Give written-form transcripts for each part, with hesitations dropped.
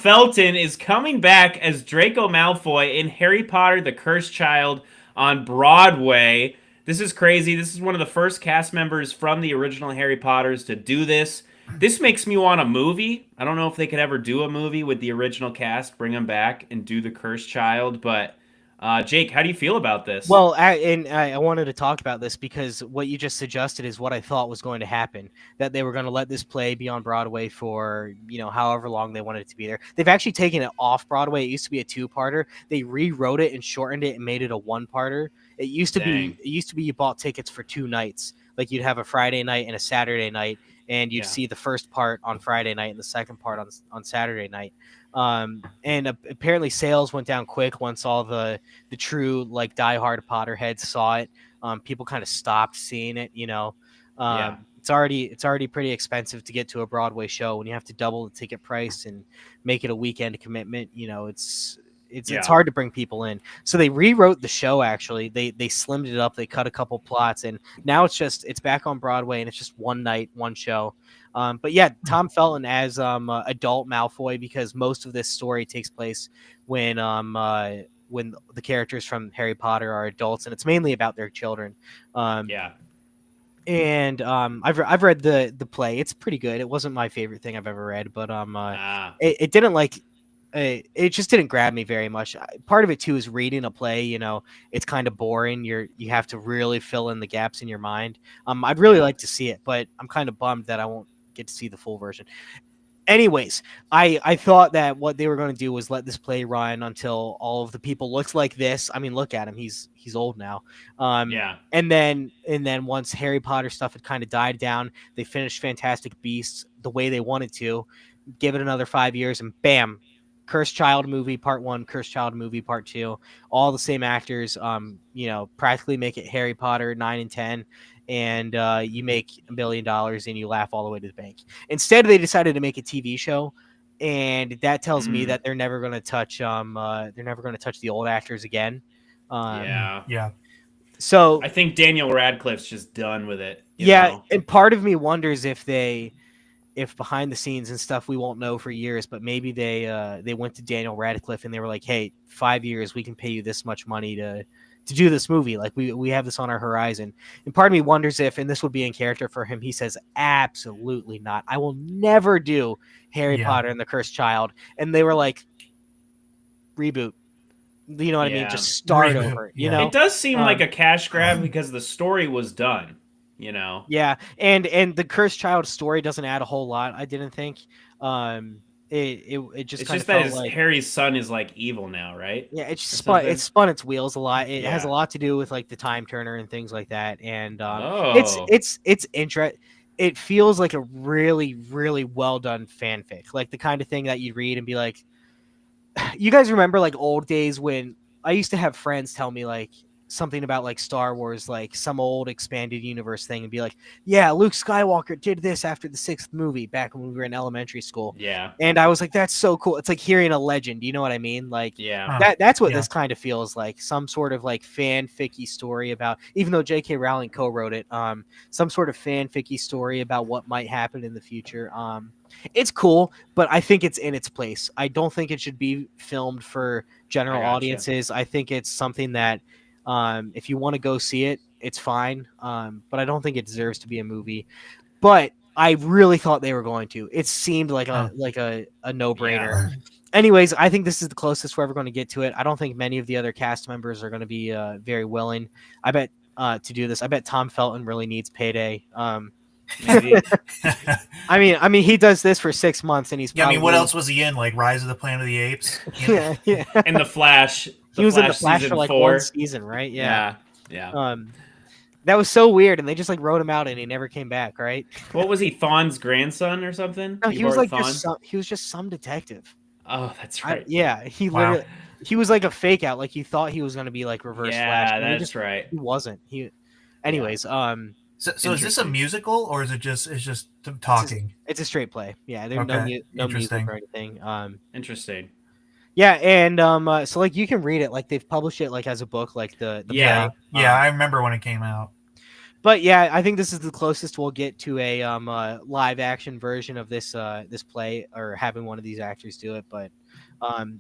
Felton is coming back as Draco Malfoy in Harry Potter the Cursed Child on Broadway. This is crazy. This is one of the first cast members from the original Harry Potters to do this. This makes me want a movie. I don't know if they could ever do a movie with the original cast, bring them back and do the Cursed Child, but Jake, how do you feel about this? Well, I wanted to talk about this because what you just suggested is what I thought was going to happen. That they were going to let this play be on Broadway for, however long they wanted it to be there. They've actually taken it off Broadway. It used to be a two-parter. They rewrote it and shortened it and made it a one-parter. It used to Dang. be you bought tickets for 2 nights. Like you'd have a Friday night and a Saturday night, and you'd see the first part on Friday night and the second part on Saturday night. And apparently sales went down quick once all the true like diehard Potterheads saw it. People kind of stopped seeing it. It's already pretty expensive to get to a Broadway show when you have to double the ticket price and make it a weekend commitment. It's hard to bring people in. So they rewrote the show. Actually, they slimmed it up. They cut a couple plots, and now it's back on Broadway, and it's just one night, one show. But yeah, Tom Felton as adult Malfoy, because most of this story takes place when the characters from Harry Potter are adults, and it's mainly about their children. And I've read the play. It's pretty good. It wasn't my favorite thing I've ever read, but it didn't it just didn't grab me very much. Part of it too is reading a play. It's kind of boring. You have to really fill in the gaps in your mind. I'd really like to see it, but I'm kind of bummed that I won't get to see the full version. Anyways, I thought that what they were going to do was let this play run until all of the people looked like this. I mean, look at him. He's old now. And then once Harry Potter stuff had kind of died down, they finished Fantastic Beasts the way they wanted to. Give it another 5 years, and bam, Cursed Child movie part 1, Cursed Child movie part 2, all the same actors. Practically make it Harry Potter 9 and 10, and you make $1 billion and you laugh all the way to the bank. Instead, they decided to make a TV show, and that tells me that they're never going to touch the old actors again. So I think Daniel Radcliffe's just done with it. You know? And part of me wonders if behind the scenes and stuff we won't know for years, but maybe they went to Daniel Radcliffe and they were like, hey, 5 years, we can pay you this much money to do this movie. Like we have this on our horizon. And part of me wonders if, and this would be in character for him, he says, absolutely not. I will never do Harry Potter and the Cursed Child. And they were like, reboot. You know what I mean? Just start over. It does seem like a cash grab because the story was done. Yeah, and the Cursed Child story doesn't add a whole lot. I didn't think. It just it's kind just of that like Harry's son is like evil now, right? Yeah, it spun its wheels a lot. It has a lot to do with like the Time Turner and things like that. And it's interesting. It feels like a really, really well done fanfic, like the kind of thing that you'd read and be like, you guys remember like old days when I used to have friends tell me like something about like Star Wars, like some old expanded universe thing, and be like, yeah, Luke Skywalker did this after the 6th movie back when we were in elementary school. Yeah. And I was like, that's so cool. It's like hearing a legend. You know what I mean? Like, that's what this kind of feels like. Some sort of like fanficky story about, even though J.K. Rowling co-wrote it, some sort of fanficky story about what might happen in the future. It's cool, but I think it's in its place. I don't think it should be filmed for general audiences. I think it's something that, if you want to go see it, it's fine. But I don't think it deserves to be a movie. But I really thought they were going to. It seemed like a no-brainer. Yeah. Anyways, I think this is the closest we're ever going to get to it. I don't think many of the other cast members are going to be very willing. I bet to do this. I bet Tom Felton really needs payday. I mean, he does this for 6 months, and he's. Yeah, I mean, what else was he in? Like Rise of the Planet of the Apes. Yeah. And The Flash. He was in The Flash for like 4. 1 season, right? Yeah. That was so weird, and they just like wrote him out, and he never came back, right? What was he, Thawne's grandson or something? No, he was like he was just some detective. Oh, that's right. He literally he was like a fake out. Like you thought he was going to be like Reverse Flash. Yeah, that's right. He wasn't. Anyways, So is this a musical or is it just talking? It's a straight play. Yeah, there's no music or anything. Interesting. Yeah, and so like you can read it, like they've published it like as a book, like the play. I remember when it came out. But yeah, I think this is the closest we'll get to a live action version of this this play, or having one of these actors do it. But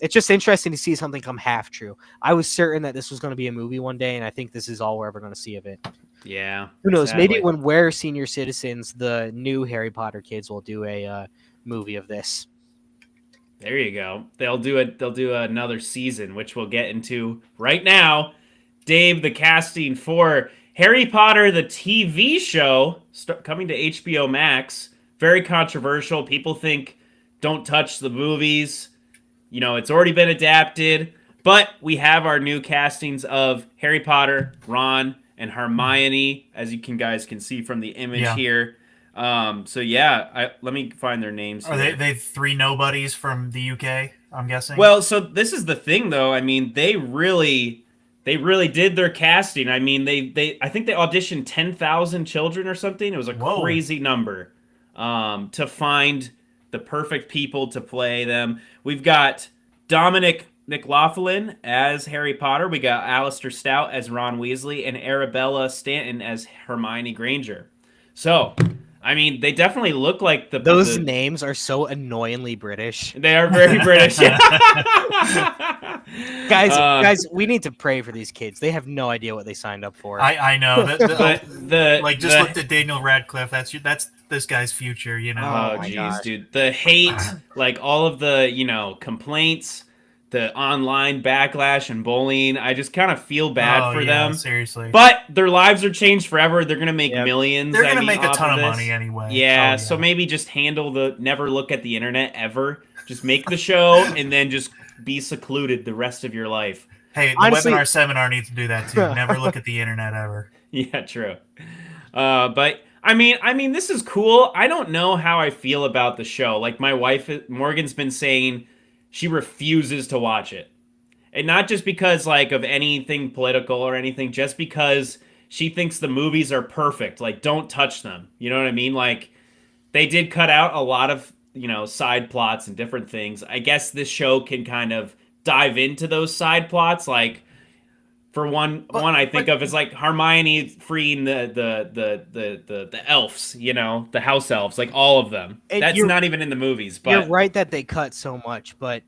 it's just interesting to see something come half true. I was certain that this was going to be a movie one day, and I think this is all we're ever going to see of it. Yeah. Who knows? Sadly. Maybe when we're senior citizens, the new Harry Potter kids will do a movie of this. There you go. They'll do another season, which we'll get into right now. Dave, the casting for Harry Potter, the TV show, coming to HBO Max. Very controversial. People think don't touch the movies. You know, it's already been adapted. But we have our new castings of Harry Potter, Ron, and Hermione, as you guys can see from the image here. So yeah, let me find their names. Are they 3 nobodies from the UK? I'm guessing. Well, so this is the thing, though. I mean, they really did their casting. I mean, I think they auditioned 10,000 children or something. It was a crazy number to find the perfect people to play them. We've got Dominic McLaughlin as Harry Potter. We got Alistair Stout as Ron Weasley and Arabella Stanton as Hermione Granger. So, I mean, they definitely look like those names are so annoyingly British. They are very British. Guys, we need to pray for these kids. They have no idea what they signed up for. I know. Just looked at Daniel Radcliffe. That's this guy's future, you know. Oh, jeez, dude. The hate, like all of the, complaints, the online backlash and bullying. I just kind of feel bad for them. Seriously. But their lives are changed forever. They're going to make millions. They're going to make a ton of money anyway. Yeah, so maybe just handle never look at the internet ever. Just make the show and then just be secluded the rest of your life. Hey, the Webbinar seminar needs to do that too. Never look at the internet ever. Yeah, true. But I mean, this is cool. I don't know how I feel about the show. Like my wife, Morgan's been saying she refuses to watch it. And not just because like of anything political or anything, just because she thinks the movies are perfect. Like, don't touch them. You know what I mean? Like, they did cut out a lot of, side plots and different things. I guess this show can kind of dive into those side plots. Like, for one I think of is like Hermione freeing the elves, the house elves, like all of them. That's not even in the movies. But you're right that they cut so much, but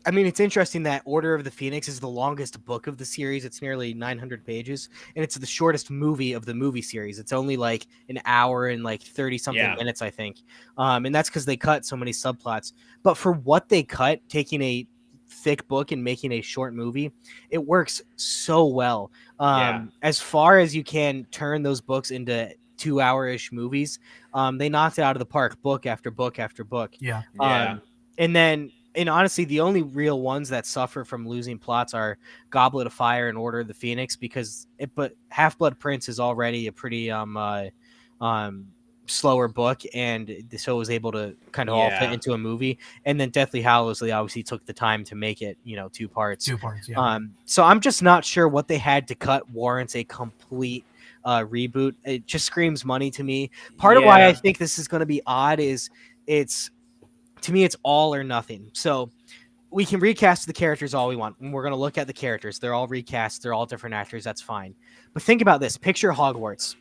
I mean, it's interesting that Order of the Phoenix is the longest book of the series. It's nearly 900 pages, and it's the shortest movie of the movie series. It's only like an hour and like 30-something minutes, I think. And that's because they cut so many subplots. But for what they cut, taking a thick book and making a short movie, it works so well. As far as you can turn those books into 2-hour-ish movies, they knocked it out of the park, book after book after book. And honestly, the only real ones that suffer from losing plots are Goblet of Fire and Order of the Phoenix, but Half-Blood Prince is already a pretty slower book, and so it was able to kind of all fit into a movie. And then Deathly Hallows, they obviously took the time to make it, 2 parts. 2 parts, so I'm just not sure what they had to cut warrants a complete reboot. It just screams money to me. Part of why I think this is going to be odd is to me, it's all or nothing. So we can recast the characters all we want. And we're going to look at the characters. They're all recast. They're all different actors. That's fine. But think about this. Picture Hogwarts.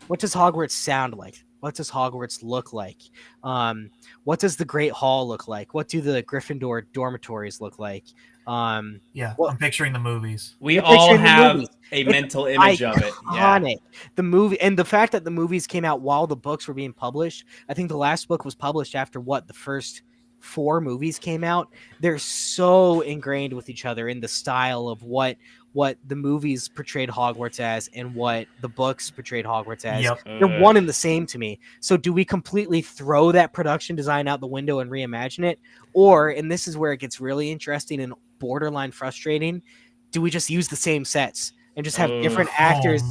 What does Hogwarts sound like? What does Hogwarts look like? What does the Great Hall look like? What do the Gryffindor dormitories look like? I'm picturing the movies. We all have a mental image of it. Iconic. The movie, and the fact that the movies came out while the books were being published. I think the last book was published after the first 4 movies came out. They're so ingrained with each other in the style of what the movies portrayed Hogwarts as and what the books portrayed Hogwarts as. They're one and the same to me. So do we completely throw that production design out the window and reimagine it? Or, and this is where it gets really interesting and borderline frustrating, do we just use the same sets and just have different actors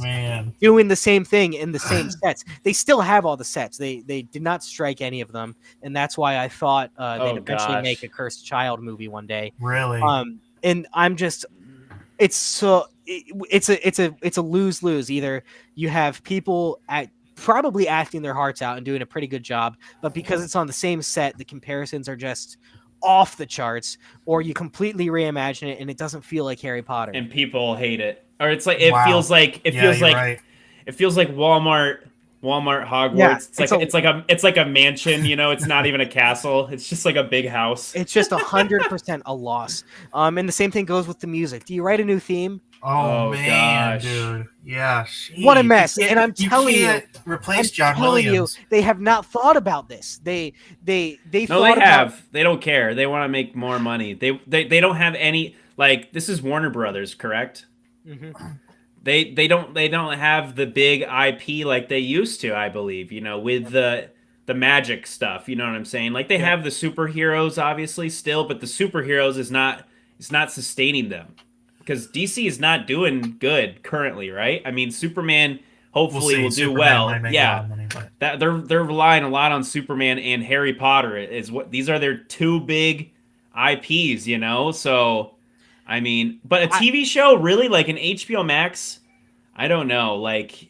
doing the same thing in the same sets? They still have all the sets. They did not strike any of them, and that's why I thought they'd eventually make a Cursed Child movie one day. Really? And I'm just, it's a lose-lose. Either you have people probably acting their hearts out and doing a pretty good job, but because it's on the same set, the comparisons are just off the charts, or you completely reimagine it and it doesn't feel like Harry Potter and people hate it, or it's like it feels like it feels like Walmart Hogwarts. Yeah, It's like a mansion, you know, it's not even a castle. It's just like a big house. It's just 100% a loss. And the same thing goes with the music. Do you write a new theme? Oh man, gosh. dude. Yeah. Geez. What a mess. And I'm telling you, replace John Williams. They have not thought about this. They have. They don't care. They want to make more money. They don't have any, like, this is Warner Brothers, correct? Mm-hmm. They don't have the big IP like they used to, I believe, you know, with the magic stuff, you know what I'm saying? Like they have the superheroes obviously still, but the superheroes is not sustaining them. Because DC is not doing good currently, right? I mean, Superman hopefully will do well. Yeah, that they're relying a lot on Superman and Harry Potter. Is what these are their two big IPs, you know. So, I mean, but a TV show really like an HBO Max, I don't know. Like,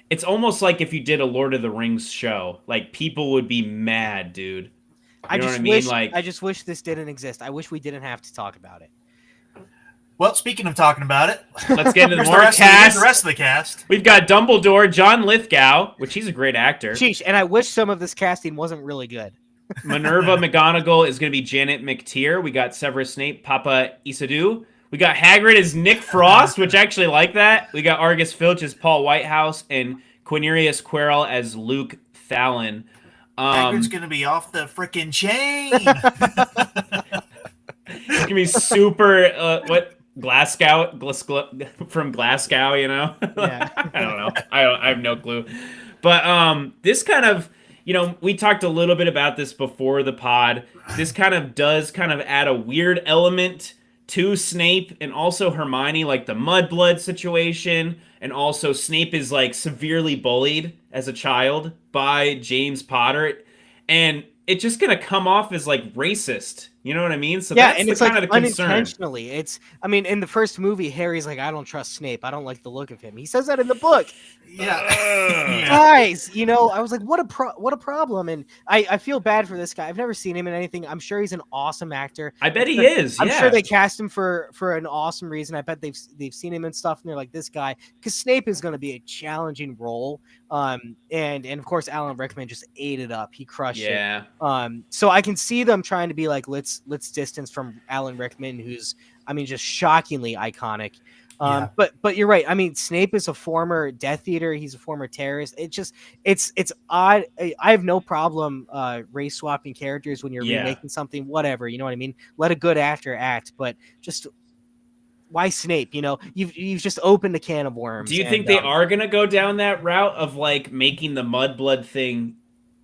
it's almost like if you did a Lord of the Rings show, like people would be mad, dude. You know what I mean? Like, I just wish this didn't exist. I wish we didn't have to talk about it. Well, speaking of talking about it, let's get into more cast. The rest of the cast. We've got Dumbledore, John Lithgow, which he's a great actor. Sheesh, and I wish some of this casting wasn't really good. Minerva McGonagall is going to be Janet McTeer. We got Severus Snape, Papa Isidore. We got Hagrid as Nick Frost, which I actually like that. We got Argus Filch as Paul Whitehouse and Quirinius Quirrell as Luke Fallon. Hagrid's going to be off the freaking chain. He's going to be super, Glasgow from Glasgow, you know? Yeah. I don't know. I have no clue. But this kind of, you know, we talked a little bit about this before the pod. This kind of does kind of add a weird element to Snape and also Hermione, like the mudblood situation. And also Snape is like severely bullied as a child by James Potter. And it's just going to come off as like racist. You know what I mean? So yeah, that's and it's kind like of the concern. Unintentionally. I mean, in the first movie, Harry's like, I don't trust Snape. I don't like the look of him. He says that in the book. Yeah. Guys, you know, I was like, what a problem. And I feel bad for this guy. I've never seen him in anything. I'm sure he's an awesome actor. I bet he is. I'm sure they cast him for an awesome reason. I bet they've seen him and stuff, and they're like, this guy, because Snape is going to be a challenging role. And of course, Alan Rickman just ate it up. He crushed it. So I can see them trying to be like, let's distance from Alan Rickman, who's, I mean, just shockingly iconic. But you're right. I mean, Snape is a former Death Eater. He's a former terrorist. It's odd. I have no problem race swapping characters when you're remaking something, whatever, you know what I mean? Let a good actor act, but just why Snape? You know, you've just opened a can of worms. Do you think they are going to go down that route of like making the mudblood thing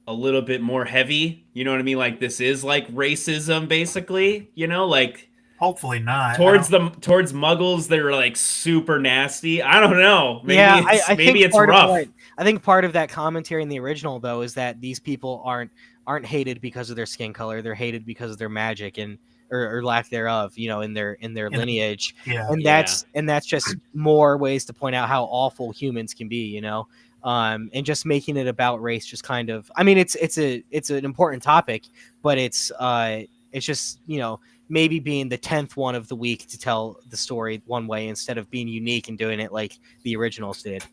a little bit more heavy? You know what I mean? Like this is like racism, basically. You know, like hopefully not towards Muggles. They're like super nasty. I don't know. Maybe maybe it's rough. I think part of that commentary in the original though is that these people aren't hated because of their skin color. They're hated because of their magic and or lack thereof, you know, in their lineage. And that's just more ways to point out how awful humans can be, you know. And just making it about race just kind of, I mean, it's an important topic, but it's just, you know, maybe being the 10th one of the week to tell the story one way instead of being unique and doing it like the originals did.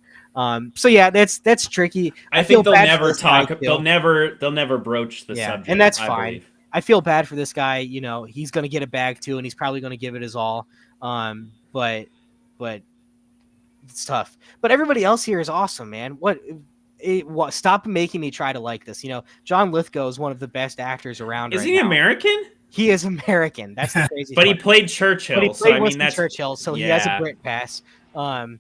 So yeah, that's tricky. I think they'll never talk. They'll never broach the subject. And that's fine. I feel bad for this guy. You know, he's going to get a bag too, and he's probably going to give it his all. But it's tough. But everybody else here is awesome, man. Stop making me try to like this. You know, John Lithgow is one of the best actors around. Is he American? He is American. That's the crazy. But he played Churchill. But he played Winston Churchill, so he has a Brit pass. But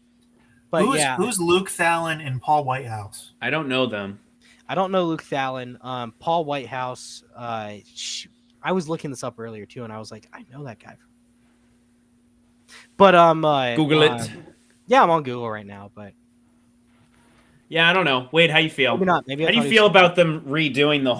who's Luke Fallon and Paul Whitehouse? I don't know them. I don't know Luke Fallon. Paul Whitehouse. I was looking this up earlier too, and I was like, I know that guy. But Google it. Yeah, I'm on Google right now, but yeah, I don't know. Wade, how you feel? Maybe not. Maybe how do you feel about them redoing the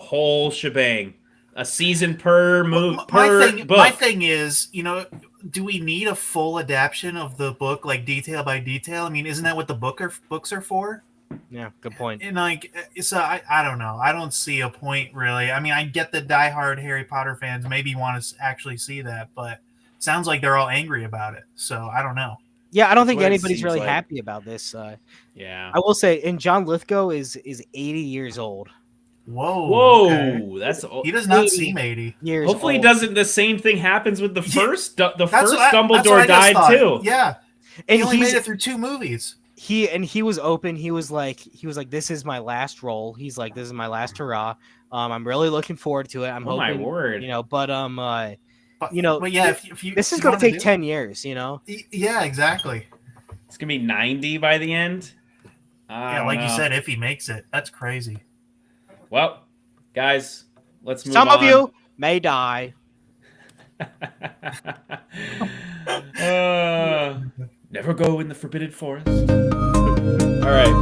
whole shebang? A season per book. My thing is, you know, do we need a full adaptation of the book, like detail by detail? I mean, isn't that what the books are for? Yeah, good point. And like, so I don't know. I don't see a point really. I mean, I get the diehard Harry Potter fans maybe want to actually see that, but it sounds like they're all angry about it. So I don't know. Yeah, I don't think what it anybody's seems really like. happy about this. Yeah. I will say, and John Lithgow is 80 years old. Whoa. Okay. Whoa, that's He does not seem 80. Years hopefully old. doesn't the same thing happens with the first That's first what Dumbledore I just died thought. too. Yeah. And He only made it through 2 movies. He was open. He was like, this is my last role. He's like, this is my last hurrah. I'm really looking forward to it. I'm Oh my hoping, word. but But yeah, if you this is you going to wanted take 10 years, Yeah, exactly. It's gonna be 90 by the end. I Yeah, don't like you know. said, if he makes it, that's crazy. Well, guys, let's move Some on. of you may die. Never go in the forbidden forest. All right.